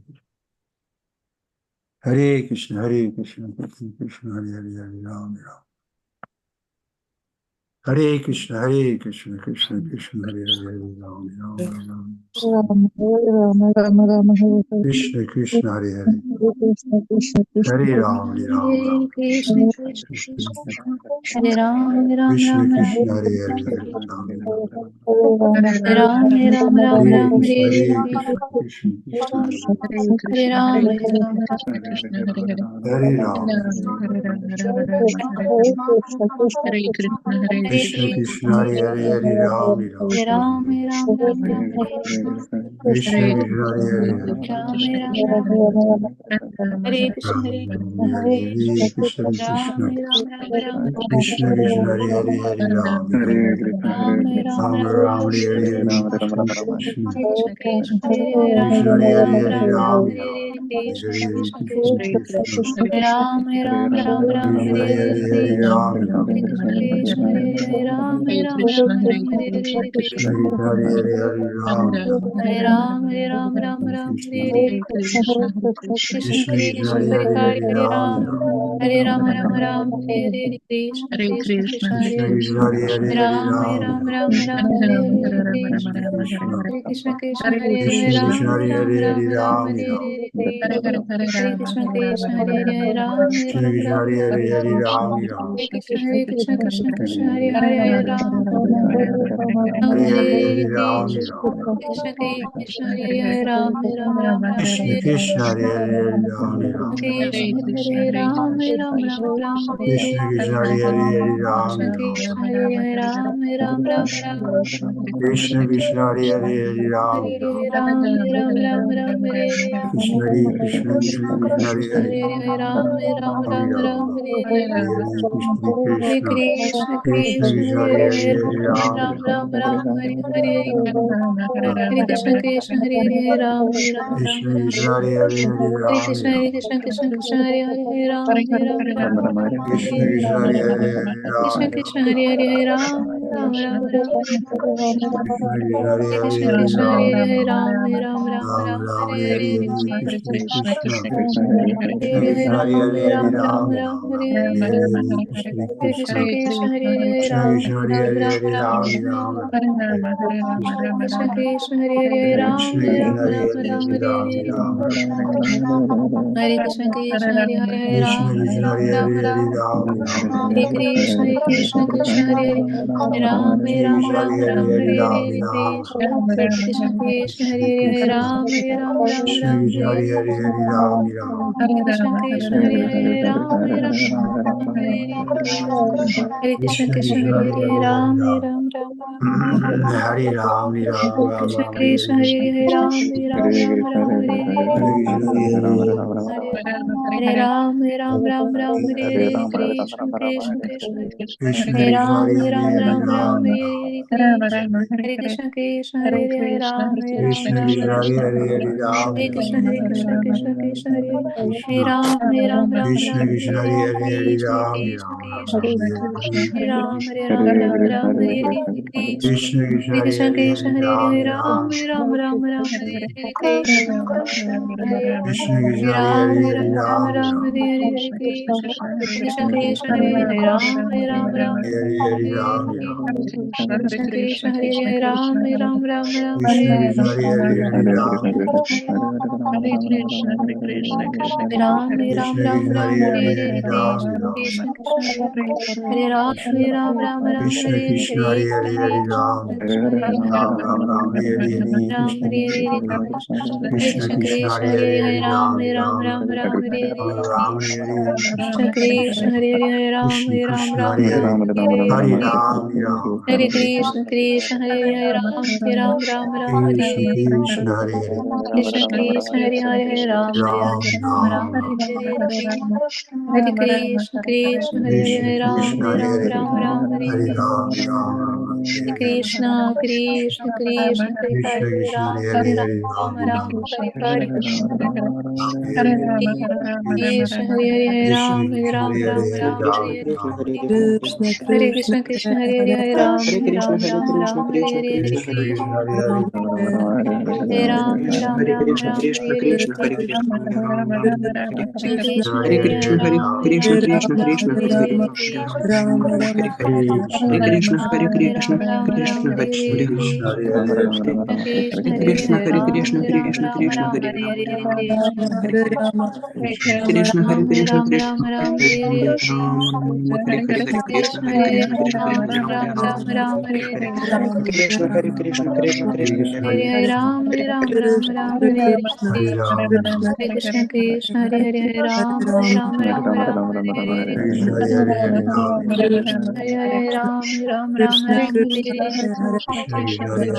Hare Krishna, Krishna Krishna, Hare Hare, Hare Ram, Ram. Hare Krishna, Krishna Krishna, Hare Hare, Hare Ram, Ram. Krishna Krishna, Hare Hare. Hare Ram, Ram. Krishna Hare Ram, Krishna Ram Krishna, Hare Hare, Hare Ram. Ram, Ram Ram Ram Krishna Krishna, Hare Hare, Hare Ram, Ram. Krishna Krishna Hare Hare Ram Ram Ram Hare Krishna Hare Krishna Ram Krishna Ram Ram Ram Krishna Krishna Hare Hare Hare Ram Hare Krishna, Hare Ram Krishna, Ram Ram Ram Ram Hare Hare Hare Hare Ram, Ram Krishna Ram Ram, Krishna Hare Krishna Krishna Hare Krishna Ram Hare Ram Hare Hare Ram Ram Hare Hare Krishna Hare Hare Krishna Krishna Krishna Krishna Ram Ram Ram Ram Krishna Hare Hare Hare Hare Krishna Ram Hare Krishna Krishna Hare Ram Ram Ram Hare Hare Krishna Krishna Krishna Hare Hare Hare Ram Hare Ram Ram Ram Krishna Hare Hare Krishna Krishna Krishna Krishna Hare Hare Hare Hare Hare Hare Ram Ram Hare Ram Ram Ram Hare Hare Krishna Krishna Krishna Krishna Hare Krishna Hare Hare Hare Ram Hare Ram Ram Ram Ram Hare Hare Krishna Krishna Krishna Hare Krishna Krishna Hare Hare Krishna Ram Krishna Hare Ram Hare Ram Hare Ram Ram Hare Ram Hare Krishna Hare Krishna Krishna Hare Hare Ram Krishna Ram Krishna Ram Hare Hare Ram Hare Ram Ram Hare Krishna Krishna Krishna Hare Hare Ram Ram Hare Hare Hare Hare Ram Krishna Ram Krishna Krishna Hare Ram Ram Ram Ram Krishna Hare Krishna Hare Hare Hare Ram Ram Krishna Hare Ram Ram Ram Ram Krishna Hare Krishna Hare Hare Hare Ram Krishna Ram Krishna Hare Ram Ram Ram Ram Krishna Krishna Hare Hare Hare Ram Ram Hare Ram Ram Ram Ram Hare Krishna Hare Krishna Krishna Krishna Hare Krishna Hare Hare Ram Ram Ram Ram Ram Ram Hare Hare Hare Krishna Hare Krishna Krishna Krishna Krishna Krishna Hare Hare Hare Hare Hare Ram Ram Ram Ram Ram Hare Hare Hare Krishna Krishna Hare Hare Ram Ram Ram Krishna Ram Krishna Hare Hare Hare Hare Ram Krishna Ram Hare Krishna Krishna Krishna Hare Hare Ram Ram Ram Ram Ram, Hare Krishna Hare, Krishna Hare Hare Hare Krishna Ram Krishna Hare Hare Ram Ram Ram Ram Krishna Krishna Hare Hare Hare Krishna Hare Krishna Ram Hare Hare Ram Ram Ram Ram Ram Ram Hare Hare Hare Hare Krishna Krishna Krishna Hare Krishna Hare Hare Krishna Hare Ram Hare Hare Ram Ram Ram Ram Ram Hare Ram Hare Hare Krishna Hare Krishna Krishna Krishna Hare Hare Krishna Ram Krishna Hare Ram Hare Ram Hare Ram Ram Hare Ram Ram Hare Krishna Krishna Krishna Hare Hare Ram Krishna Ram Krishna Hare Ram Hare Ram Hare Hare Ram Hare Ram Ram Hare Krishna Krishna Hare Hare Krishna Ram Krishna Ram Hare Ram Hare Hare Ram Ram Ram Hare Krishna Krishna Hare Hare Ram Krishna Ram Krishna Ram Hare Hare Ram Hare Hare Ram Hare Ram Krishna Krishna Krishna Krishna Hare Hare Krishna Ram Ram Ram Krishna Ram Krishna Hare Hare Hare Hare Ram Ram Krishna Krishna Hare Hare Ram Ram Ram Hare Hare Krishna Krishna Krishna Krishna Hare Hare Hare Hare Hare Ram Ram Ram Ram Ram Hare Ram Ram Ram Krishna Ram Hare Krishna Hare Hare Hare Ram Ram Ram Ram Hare Hare Krishna Hare Hare Hare Ram Ram Ram Ram Hare Hare Krishna Krishna Krishna Krishna Hare Krishna Ram Hare Ram Hare Hare Ram Ram Ram Hare Hare Krishna Hare Krishna Krishna Hare Hare Ram Ram Krishna Ram Krishna Ram Hare Hare Hare Ram Hare Krishna Hare Krishna Krishna Krishna Hare Hare Krishna Ram Ram Krishna Ram Krishna Hare Hare Hare Hare Hare Krishna Ram Krishna Ram Krishna Ram Hare Hare Ram Ram Ram Hare Hare Krishna Krishna Krishna Hare Hare Krishna Hare Krishna Hare Hare Ram Hare Ram Ram Ram Ram Hare Hare Krishna Hare Krishna Krishna Hare Ram Hare Ram Hare Ram Ram Ram Ram Hare Hare Krishna Hare Krishna Krishna Hare Hare Ram Ram Hare Hare Ram Ram Krishna Krishna Hare Hare Ram Ram Ram Ram Krishna Hare Krishna Hare Hare Hare Ram Ram Ram Ram Krishna Ram Krishna Ram Hare Hare Hare Hare Hare Ram Krishna Ram Krishna Krishna Hare Ram Ram Ram Ram Krishna Hare Hare Krishna Hare Krishna Hare Hare Ram Krishna Krishna Hare Ram Ram Ram Hare Hare Ram Krishna Hare Krishna Hare Hare Krishna Krishna Krishna Krishna Hare Hare Hare Hare Hare Ram Ram Ram Ram Ram Ram Hare Ram Hare Ram Krishna Hare Hare Krishna Krishna Krishna Hare Hare Ram Krishna Ram Krishna Ram Hare Ram Hare Hare Hare Hare Ram Ram Hare Krishna Krishna Hare Hare Ram Ram Ram Hare Krishna Hare Krishna Hare Hare Krishna Krishna Hare Hare Ram Ram Ram Ram Ram Hare Hare Hare Krishna Krishna Hare Krishna Hare Ram Krishna Hare Ram Hare Ram Ram Hare Hare Hare Ram Ram Ram Hare Hare Hare Krishna Krishna Krishna Hare Krishna Hare Krishna Ram Hare Hare Ram Hare Ram Ram Ram Ram Hare Hare Hare Hare Krishna Hare Hare Krishna Ram Krishna Ram Hare Ram Hare Ram Hare Hare Ram Hare Krishna Hare Krishna Krishna Krishna Hare Hare Ram Hare Krishna Ram Hare Ram Krishna Ram Hare Krishna Hare Krishna Krishna Hare Krishna Krishna Hare Ram Hare Hare Ram Krishna Ram Hare Ram Krishna Ram Krishna Hare Hare Krishna Hare Krishna Krishna Krishna Krishna Hare Hare Krishna Hare Hare Ram Krishna Ram Krishna Ram Ram Krishna Hare Hare Hare Krishna Krishna Hare Krishna Hare Krishna Hare Ram Krishna Ram Ram Krishna Hare Hare Krishna Krishna Hare Hare Krishna Hare Krishna Krishna Hare Hare Ram Krishna Ram Krishna Ram Krishna Ram Hare Hare Hare Krishna Krishna Hare Ram Krishna Ram Krishna Ram Ram Hare Hare Hare Hare Krishna Krishna Hare Hare Krishna Krishna Ram Hare Ram Ram Ram Hare Hare Hare Krishna Hare Krishna Krishna Krishna Hare Hare Ram Ram Ram Ram Hare Hare Krishna Ram Ram Hare Krishna Krishna Hare Hare Ram Ram Ram Ram Hare Hare Krishna Hare Hare Hare Ram Hare Hare Ram Ram Ram Krishna Hare Hare Krishna Hare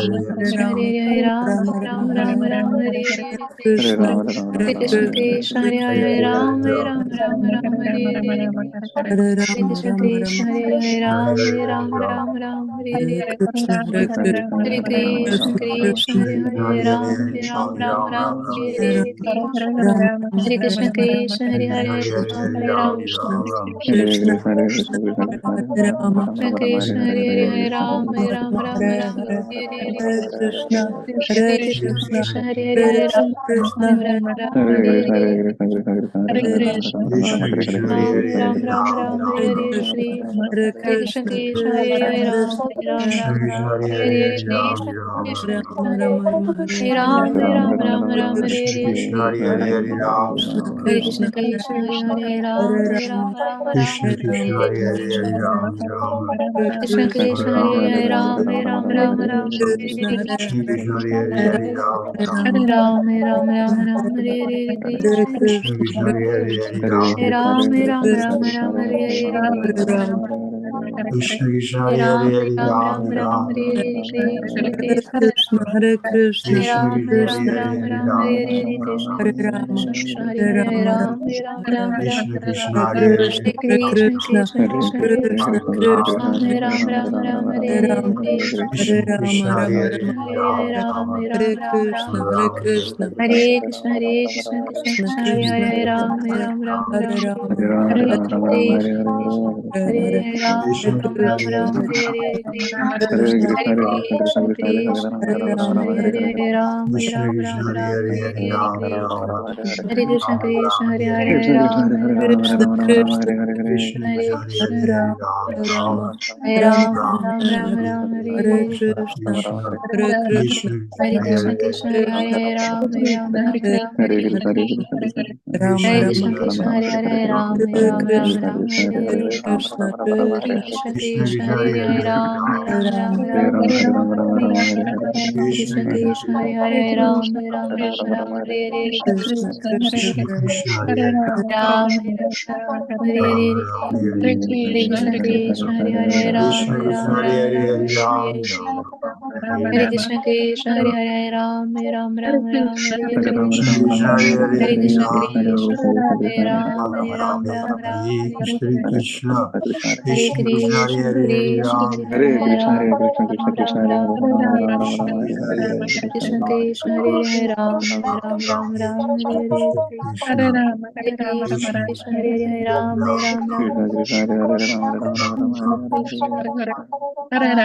Hare Ram Ram Ram Ram Hare Hare Krishna Hare Krishna Krishna Hare Hare Ram Ram Ram Ram Hare Hare Krishna Hare Krishna Krishna Hare Hare Ram Ram Ram Ram Hare Hare Krishna Hare Krishna Krishna Hare Hare Ram Ram Ram Ram Hare Hare Krishna Hare Krishna Krishna Hare Hare Ram Ram Krishna Krishna Krishna Hare Hare Ram Ram Ram Ram Hare Hare Krishna Krishna Krishna Hare Hare Ram Ram Ram Hare Hare Hare Krishna Ram Ram Ram Ram Hare Hare Krishna Hare Krishna Krishna Hare Hare Ram Ram Ram Ram Hare Hare Krishna Krishna Krishna Hare Ram Ram Ram Ram Hare Hare Hare Krishna Krishna Hare Hare Ram Ram Ram Ram Hare Hare Krishna Krishna Krishna Hare Hare Ram Ram Ram Ram Hare Hare Krishna Ram Ram Ram Ram Hare Hare Krishna Ram Ram Ram Ram Hare Hare Krishna Krishna Hare Ram Hare Ram Ram Ram Ram Ram Hare Hare Krishna Hare Krishna, Krishna Ram Krishna Ram Hare Ram Hare Ram Hare Ram Hare Krishna Krishna Krishna Hare Hare Ram Ram Ram Ram Krishna Hare Hare Krishna, Hare Hare Krishna Krishna Krishna Hare Hare Krishna, Ram Krishna, Ram Ram Ram Hare Hare Krishna Hare Rama, Krishna Rama Hare Rama, Hare Hare Ram Hare Ram Ram Krishna, Ram Hare Krishna, Hare Krishna Krishna Krishna Krishna Hare Krishna, Hare Ram Ram Ram Hare Ram Rama, Hare Krishna Krishna Krishna Hare Hare Hare, Hare Ram Hare Ram Ram Krishna, Ram Hare Hare Krishna Krishna, Hare Krishna Krishna Hare Krishna Rama, Hare Hare Hare Ram Ram Ram Ram Hare Hare Krishna Hare Krishna Krishna Hare Hare Ram Ram Krishna, Ram Ram Krishna, Hare Hare Krishna Rama, Hare Rama, Hare Rama Ram Rama, Ram Ram Ram Hare Hare Hare Krishna, Hare Krishna, Hare Krishna Krishna Hare Hare Ram Ram Ram Hare Ram Hare Krishna Rama Hare Rama, Krishna Krishna Hare Hare Ram Hare Ram Ram Krishna, Ram Hare Hare Hare Krishna, Hare Krishna, Krishna Krishna Hare Hare Ram Hare Ram Ram Rama, Ram Hare Hare Hare Krishna Krishna Krishna Hare Hare Ram Ram Ram Ram Hare Hare Krishna, Krishna, Hare Ram Ram Hare Hare Hare Krishna Krishna Hare Hare Ram Ram Ram Ram Hare Hare Hare Krishna Krishna Hare Hare Ram Ram Ram Ram Hare Krishna Hare Krishna Krishna Hare Ram Ram Ram Ram Hare Hare Krishna Krishna Krishna Hare Ram Ram Ram Ram Hare Hare Krishna Krishna Hare Hare Ram Ram Ram Ram Hare Hare Krishna Hare Krishna Krishna Hare Hare Ram Ram Ram Krishna Krishna Hare Krishna, Krishna Krishna Hare Krishna, Krishna, Hare Krishna Krishna Krishna Hare Krishna Hare Hare Hare Ram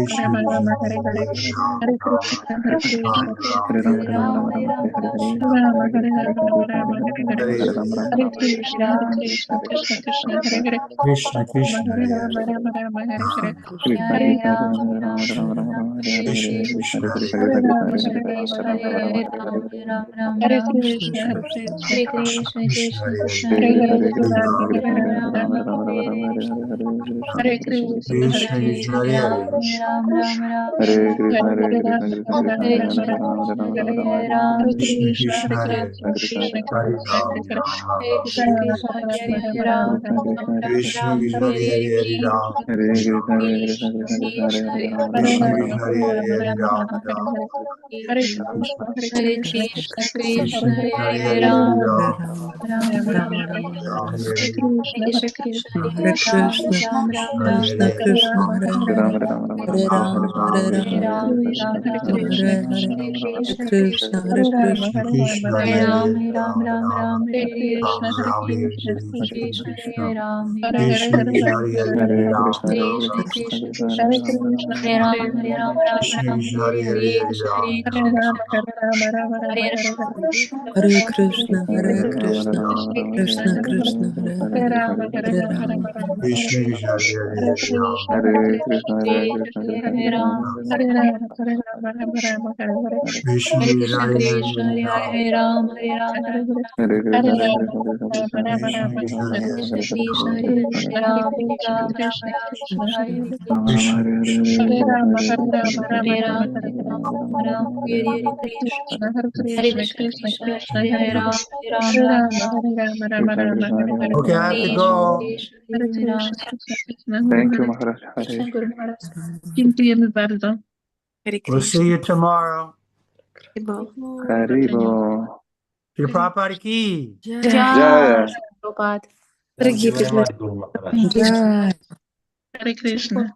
Ram Ram Hare Krishna Hare Krishna Krishna Krishna Krishna Krishna Hare Hare Ram Ram Ram Hare Hare Krishna Krishna Hare Ram Krishna Krishna Krishna Hare Krishna Krishna Hare Krishna Hare Krishna Krishna Hare Ram Ram Ram Krishna Ram Krishna Hare Hare Hare Hare Ram Krishna Krishna Hare Krishna Ram Krishna Hare Hare Ram Hare Krishna Krishna Krishna Krishna Hare Hare Hare Hare Ram Hare Ram Rama, Ram Hare Rama Rama, Hare Ram Hare Hare Krishna Krishna Hare Hare Ram Krishna, Ram Ram Krishna Ram Krishna Hare Hare Krishna, Hare Hare Hare Rama, Ram Hare Hare Rama, Ram Hare Ram Ram Hare Krishna Hare, Hare Krishna Krishna, Krishna Hare Krishna, Krishna Krishna Hare Hare Ram Hare Ram Ram Ram Hare Ram Krishna Ram Hare Krishna Hare Ram Krishna Ram Krishna Hare Ram Krishna Krishna Krishna Hare Ram Krishna Ram Krishna Hare Hare Krishna Ram Krishna Krishna Hare Hare Krishna, Hare Krishna, Krishna Krishna Krishna, Hare Hare, Hare Rama, Krishna Krishna Hare Ram Hare Krishna, Hare Krishna, Krishna Hare Krishna, Ram Shri Shri Hare Krishna Hare Krishna Hare Hare Hare Ram Hare Ram Ram Ram Hare Hare Krishna, Hare Hare Krishna Krishna Hare Hare Hare Ram Ram Ram Krishna Hare Hare Krishna Hare Ram Hare Ram Ram Hare Hare Krishna Hare Krishna Krishna Hare Hare Ram Ram Okay, I have to go. Krishna Hare Ram. Thank you, Maharaj. Krishna Hare. Guru Maharaj. Dziękujemy bardzo. We'll see you tomorrow. Haribo. Shri Prabhupada ki. Jaya. Prabhupada. Thank you very much, Guru Maharaj. Hare Krishna.